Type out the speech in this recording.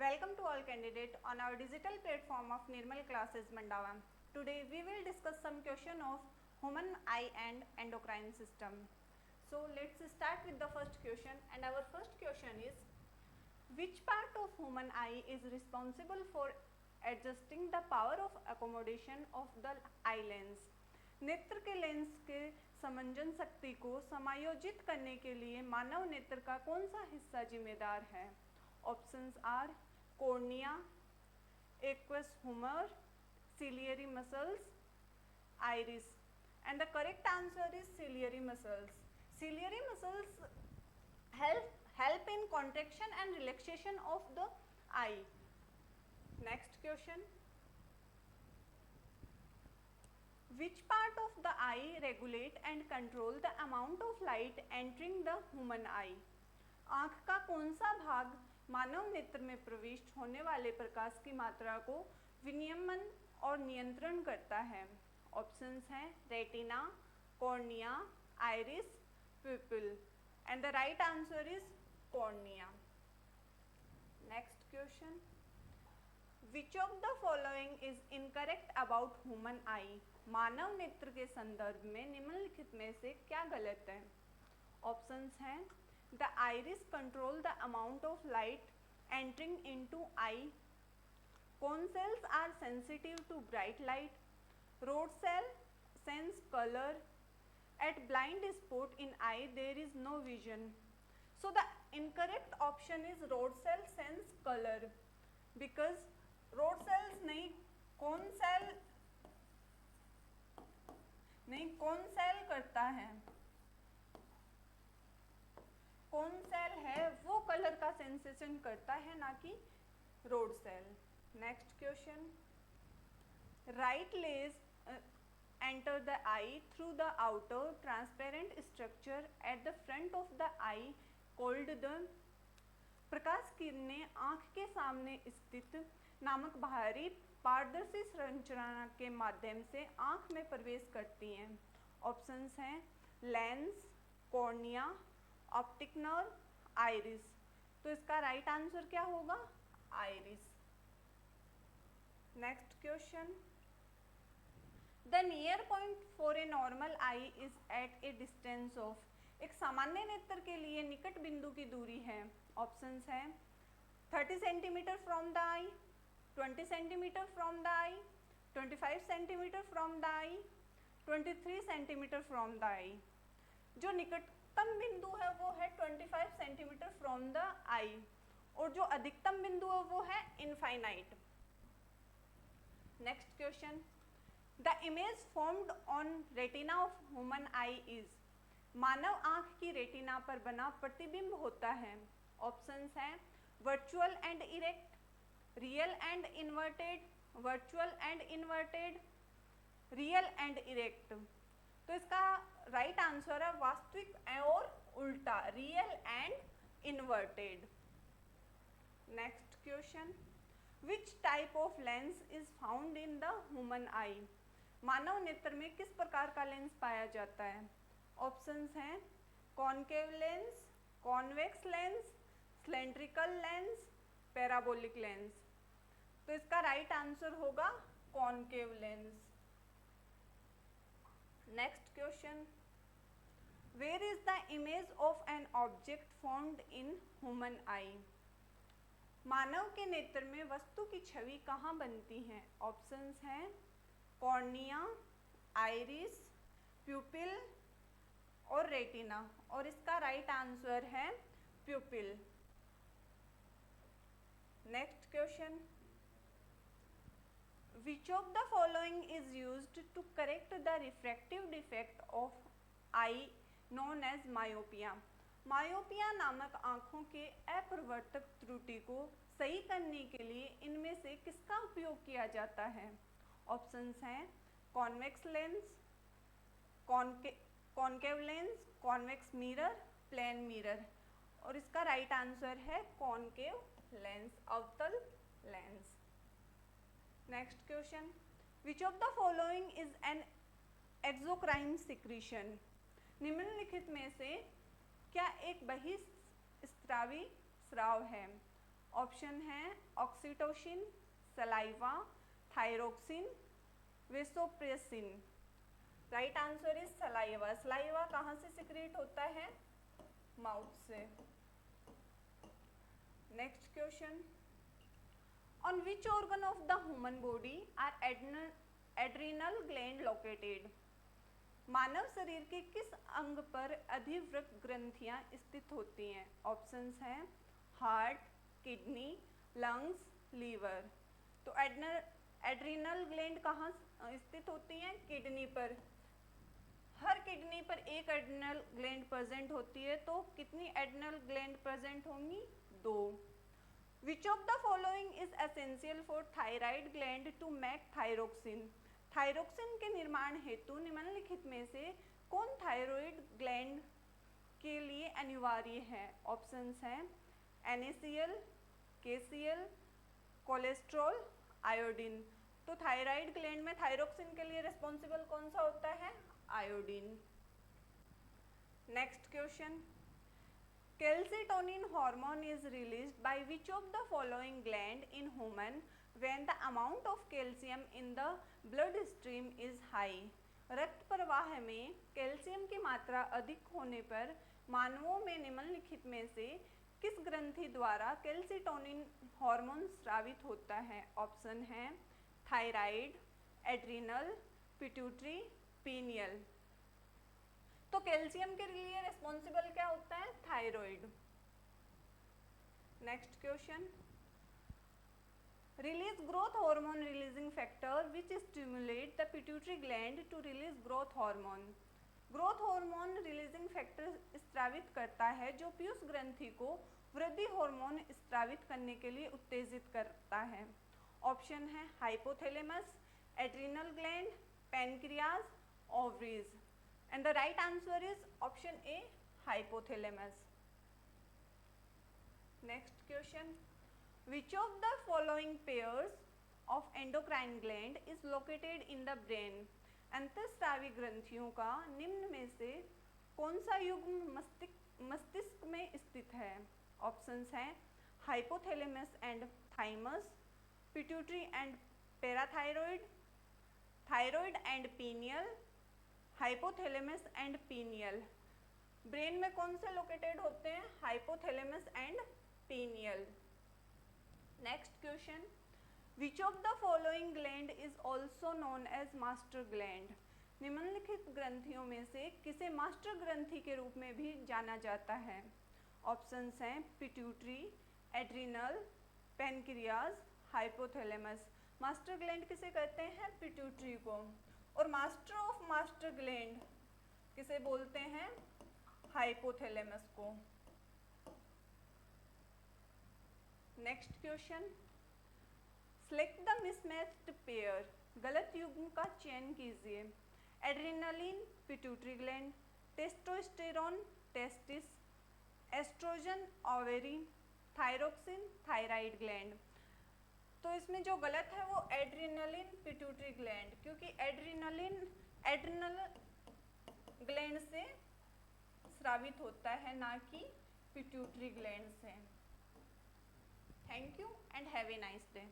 Welcome to all candidates on our digital platform of Nirmal Classes Mandava. Today we will discuss some question of human eye and endocrine system. So let's start with the first question, and our first question is, which part of human eye is responsible for adjusting the power of accommodation of the eye lens? नेत्र के lens के समंजन शक्ति को समायोजित करने के लिए मानव नेत्र का कौन सा हिस्सा जिम्मेदार है? Options are cornea, aqueous humour, ciliary muscles, iris, and the correct answer is ciliary muscles. Ciliary muscles help in contraction and relaxation of the eye. Next question. Which part of the eye regulate and control the amount of light entering the human eye? आँख का कौन सा भाग मानव नेत्र में प्रविष्ट होने वाले प्रकाश की मात्रा को विनियमन और नियंत्रण करता है? ऑप्शंस हैं retina, cornea, iris, pupil, and the right answer is cornea. Next question. Which of the following is incorrect about human eye? मानव नेत्र के संदर्भ में निम्नलिखित में से क्या गलत है? ऑप्शंस हैं the iris control the amount of light entering into I. Cone cells are sensitive to bright light. Rod cell sense color. At blind spot in eye there is no vision. So the incorrect option is rod cell sense color, because rod cells नहीं, cone cell नहीं, cone cell करता है, कौन cell है वो colour का sensation करता है, ना कि rod cell. Next question. Light rays enter the eye through the outer transparent structure at the front of the eye called the. प्रकाश किरणें आँख के सामने स्थित नामक बाहरी पारदर्शी संरचना के माध्यम से आँख में प्रवेश करती हैं. ऑप्शंस हैं lens, cornea, optic nerve, iris. तो इसका राइट आंसर क्या होगा? Iris. Next question. The near point for a normal eye is at a distance of. एक सामान्य नेत्र के लिए निकट बिंदु की दूरी है. ऑप्शंस हैं 30 centimetre from the eye, 20 centimetre from the eye, 25 centimetre from the eye, 23 centimetre from the eye. जो निकटतम बिंदु है वो है 25 सेंटीमीटर फ्रॉम द आई, और जो अधिकतम बिंदु है वो है infinite. Next question. The image formed on retina of human eye is. मानव आंख की रेटिना पर बना प्रतिबिंब होता है. ऑप्शंस हैं virtual and erect, real and inverted, virtual and inverted, real and erect. तो इसका राइट आंसर है वास्तविक और उल्टा, real and inverted. Next question. Which type of lens is found in the human eye? मानव नेत्र में किस प्रकार का लेंस पाया जाता है? ऑप्शंस हैं concave lens, convex lens, cylindrical lens, parabolic lens. तो इसका राइट आंसर होगा concave lens. Next question. Where is the image of an object formed in human eye? मानव के नेत्र में वस्तु की छवि कहाँ बनती है? ऑप्शंस हैं कॉर्निया, आइरिस, प्यूपिल और रेटिना, और इसका राइट आंसर है प्यूपिल. Next question. Which of the following is used to correct the refractive defect of eye known as myopia? Myopia नामक आँखों के अपरिवर्तक त्रुटि को सही करने के लिए इनमें से किसका उपयोग किया जाता है? ऑप्शंस हैं convex lens, concave lens, convex mirror, plane mirror, और इसका राइट आंसर है कॉनकेव लेंस, अवतल lens. Next question. Which of the following is an exocrine secretion? निम्नलिखित में से क्या एक बहिस्रावी स्राव है? ऑप्शन है oxytocin, saliva, thyroxine, vasopressin. Right answer is saliva. Saliva कहाँ से सिक्रेट होता है? माउथ से। Next question, on which organ of the human body are adrenal gland located? मानव शरीर के किस अंग पर अधिवृक्क ग्रंथियां स्थित होती हैं? ऑप्शंस हैं हार्ट, किडनी, लंग्स, लीवर। तो एड्रिनल ग्लैंड कहाँ स्थित होती हैं? किडनी पर। हर किडनी पर एक एड्रिनल ग्लैंड प्रेजेंट होती है, तो कितनी एड्रिनल ग्लैंड प्रेजेंट होंगी? 2। Which of the following is essential for thyroid gland to make thyroxine? Thyroxine के निर्माण हेतु निम्नलिखित में से कौन थायराइड ग्लैंड के लिए अनिवार्य है? ऑप्शंस हैं NaCl, KCl, कोलेस्ट्रॉल, आयोडीन। तो थायराइड ग्लैंड में थायरोक्सिन के लिए रिस्पॉन्सिबल कौन सा होता है? Iodine. Next question, calcitonin hormone is released by which of the following gland in human when the amount of calcium in the blood stream is high? रक्त प्रवाह में कैल्शियम की मात्रा अधिक होने पर मानवों में निम्नलिखित में से किस ग्रंथि द्वारा कैल्सिटोनिन हार्मोन स्रावित होता है? ऑप्शन है थायराइड, एड्रिनल, पिट्यूटरी, पीनियल। तो कैल्शियम के लिए रिस्पॉन्सिबल क्या होता है? Thyroid. Next question, release growth hormone releasing factor which stimulate the pituitary gland to release growth hormone? Growth hormone releasing factor स्रावित करता है जो पीयूष ग्रंथि को वृद्धि हार्मोन स्रावित करने के लिए उत्तेजित करता है। ऑप्शन है hypothalamus, adrenal gland, pancreas, ovaries. And the right answer is option A, hypothalamus. Next question, which of the following pairs of endocrine gland is located in the brain? अंतःस्रावी ग्रंथियों का निम्न में से कौन सा युग्म मस्तिष्क में स्थित है? ऑप्शंस हैं hypothalamus and thymus, pituitary and parathyroid, thyroid and pineal, hypothalamus and pineal. Brain में कौन से लोकेटेड होते हैं? Hypothalamus and pineal. Next question, which of the following gland is also known as master gland? निम्नलिखित ग्रंथियों में से किसे मास्टर ग्रंथि के रूप में भी जाना जाता है? ऑप्शंस हैं pituitary, adrenal, pancreas, hypothalamus. Master gland किसे कहते हैं? पिट्यूटरी को। और मास्टर ऑफ मास्टर ग्लैंड किसे बोलते हैं? हाइपोथैलेमस को। Next question, select the mismatched pair. गलत युग्म का चयन कीजिए। Adrenaline, pituitary gland, testosterone, testis, oestrogen, ovary, thyroxine, thyroid gland. तो इसमें जो गलत है वो एड्रिनलिन, पिट्यूटरी ग्लैंड, क्योंकि एड्रिनल ग्लैंड से स्रावित होता है, ना कि पिट्यूटरी ग्लैंड से। Thank you and have a nice day.